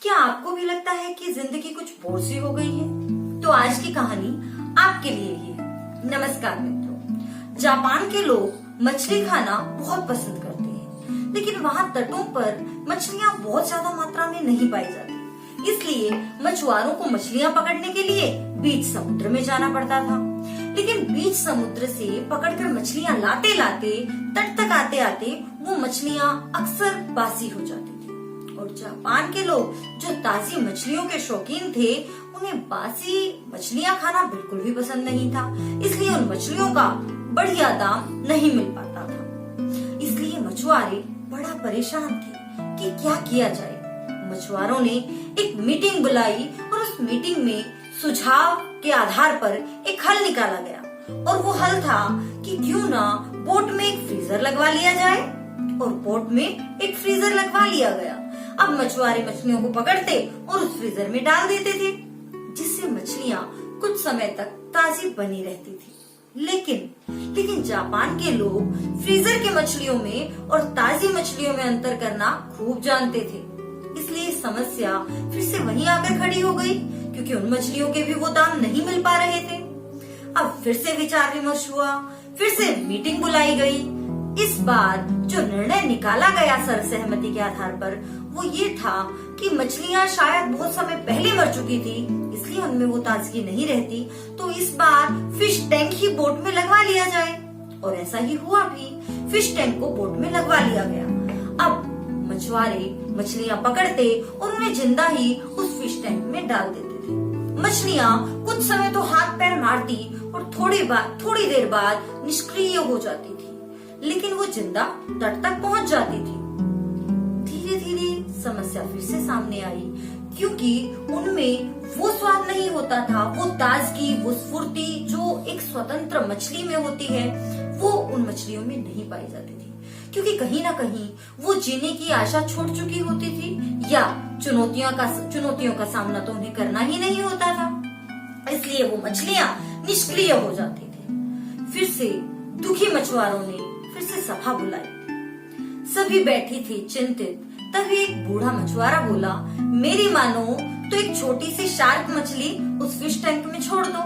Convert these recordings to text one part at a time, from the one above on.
क्या आपको भी लगता है कि जिंदगी कुछ बोर सी हो गई है? तो आज की कहानी आपके लिए ही है। नमस्कार मित्रों, जापान के लोग मछली खाना बहुत पसंद करते हैं, लेकिन वहाँ तटों पर मछलियाँ बहुत ज्यादा मात्रा में नहीं पाई जाती। इसलिए मछुआरों को मछलियाँ पकड़ने के लिए बीच समुद्र में जाना पड़ता था। लेकिन बीच समुद्र से पकड़कर मछलियाँ लाते लाते तट तक आते आते वो मछलियाँ अक्सर बासी हो जाती थी। और जापान के लोग जो ताजी मछलियों के शौकीन थे, उन्हें बासी मछलियाँ खाना बिल्कुल भी पसंद नहीं था। इसलिए उन मछलियों का बढ़िया दाम नहीं मिल पाता था। इसलिए मछुआरे बड़ा परेशान थे कि क्या किया जाए। मछुआरों ने एक मीटिंग बुलाई और उस मीटिंग में सुझाव के आधार पर एक हल निकाला गया। और वो हल था कि क्यों ना बोट में एक फ्रीजर लगवा लिया जाए। और बोट में एक फ्रीजर लगवा लिया गया। अब मछुआरे मछलियों को पकड़ते और उस फ्रीजर में डाल देते थे, जिससे मछलियाँ कुछ समय तक ताजी बनी रहती थी। लेकिन जापान के लोग फ्रीजर के मछलियों में और ताजी मछलियों में अंतर करना खूब जानते थे। इसलिए समस्या फिर से वहीं आकर खड़ी हो गई, क्योंकि उन मछलियों के भी वो दाम नहीं मिल पा रहे थे। अब फिर से विचार विमर्श हुआ, फिर से मीटिंग बुलाई गई। इस बार जो निर्णय निकाला गया सर्वसहमति के आधार पर, वो ये था कि मछलियाँ शायद बहुत समय पहले मर चुकी थी, इसलिए उनमें वो ताजगी नहीं रहती। तो इस बार फिश टैंक ही बोट में लगवा लिया जाए। और ऐसा ही हुआ भी, फिश टैंक को बोट में लगवा लिया गया। अब मछुआरे मछलियाँ पकड़ते और उन्हें जिंदा ही उस फिश टैंक में डाल देते थे। मछलियाँ कुछ समय तो हाथ पैर मारती और थोड़ी देर बाद निष्क्रिय हो जाती थी, लेकिन वो जिंदा तट तक पहुंच जाती थी। धीरे धीरे समस्या फिर से सामने आई, क्योंकि उनमें वो स्वाद नहीं होता था, वो ताजगी, वो स्फूर्ति जो एक स्वतंत्र मछली में होती है, वो उन मछलियों में नहीं पाई जाती थी। क्योंकि कहीं ना कहीं वो जीने की आशा छोड़ चुकी होती थी, या चुनौतियों का सामना तो उन्हें करना ही नहीं होता था। इसलिए वो मछलियाँ निष्क्रिय हो जाती थी। फिर से दुखी मछुआरों ने फिर से सभा बुलाई। सभी बैठी थी चिंतित। तभी एक बूढ़ा मछुआरा बोला, मेरी मानो तो एक छोटी सी शार्क मछली उस फिश टैंक में छोड़ दो।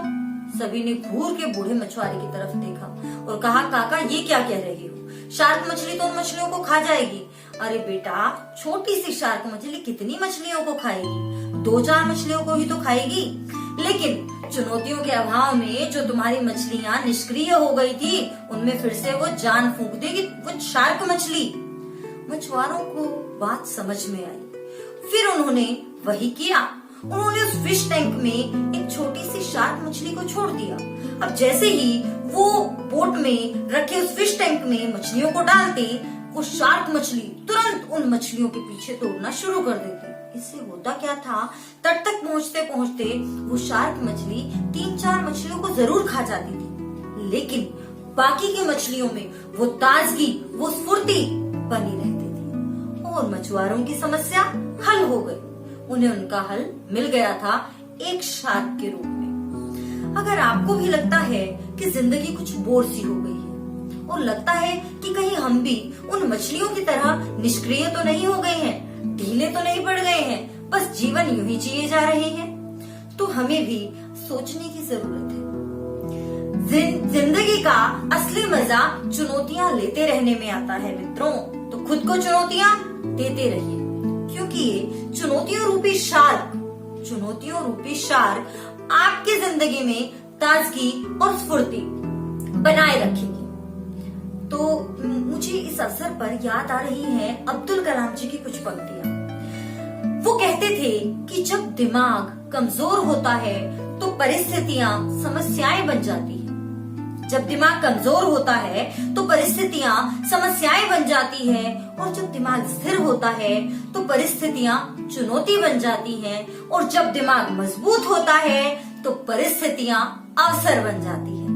सभी ने घूर के बूढ़े मछुआरे की तरफ देखा और कहा, काका ये क्या कह रही हो? शार्क मछली तो उन मछलियों को खा जाएगी। अरे बेटा, छोटी सी शार्क मछली कितनी मछलियों को खाएगी? 2-4 मछलियों को ही तो खाएगी। लेकिन चुनौतियों के अभाव में जो तुम्हारी मछलियाँ निष्क्रिय हो गई थी, उनमें फिर से वो जान फूंक देगी वो शार्क मछली। मछुआरों को बात समझ में आई। फिर उन्होंने वही किया। उन्होंने उस फिश टैंक में एक छोटी सी शार्क मछली को छोड़ दिया। अब जैसे ही वो बोट में रखे उस फिश टैंक में मछलियों को डालते, वो शार्क मछली तुरंत उन मछलियों के पीछे दौड़ना शुरू कर देती। इससे होता क्या था, तट तक पहुँचते पहुँचते वो शार्क मछली 3-4 मछलियों को जरूर खा जाती थी, लेकिन बाकी की मछलियों में वो ताजगी, वो स्फूर्ति बनी रहती थी। और मछुआरों की समस्या हल हो गई। उन्हें उनका हल मिल गया था एक शार्क के रूप में। अगर आपको भी लगता है कि जिंदगी कुछ बोर सी हो गई है और लगता है कि कहीं हम भी उन मछलियों की तरह निष्क्रिय तो नहीं हो गए हैं, ढीले तो नहीं पड़ गए हैं, बस जीवन यूं ही जिए जा रहे हैं, तो हमें भी सोचने की जरूरत है। जिंदगी का असली मजा चुनौतियां लेते रहने में आता है मित्रों। तो खुद को चुनौतियां देते रहिए, क्योंकि ये चुनौतियों रूपी शार्क आपकी जिंदगी में ताजगी और स्फूर्ति बनाए रखेगी। तो मुझे इस अवसर पर याद आ रही है अब्दुल कलाम जी की कुछ पंक्तियां। वो कहते थे कि जब दिमाग कमजोर होता है तो परिस्थितियां समस्याएं बन जाती हैं। जब दिमाग कमजोर होता है तो परिस्थितियां समस्याएं बन जाती है, और जब दिमाग स्थिर होता है तो परिस्थितियां चुनौती बन जाती हैं, और जब दिमाग मजबूत होता है तो परिस्थितियां अवसर बन जाती हैं।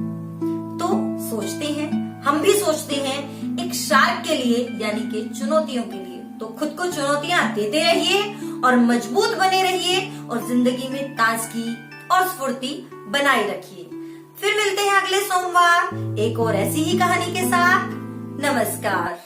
तो सोचते हैं, हम भी सोचते हैं एक शार्क के लिए, यानी कि चुनौतियों के लिए। तो खुद को चुनौतियां देते रहिए और मजबूत बने रहिए, और जिंदगी में ताजगी और स्फूर्ति बनाए रखिए। फिर मिलते हैं अगले सोमवार एक और ऐसी ही कहानी के साथ। नमस्कार।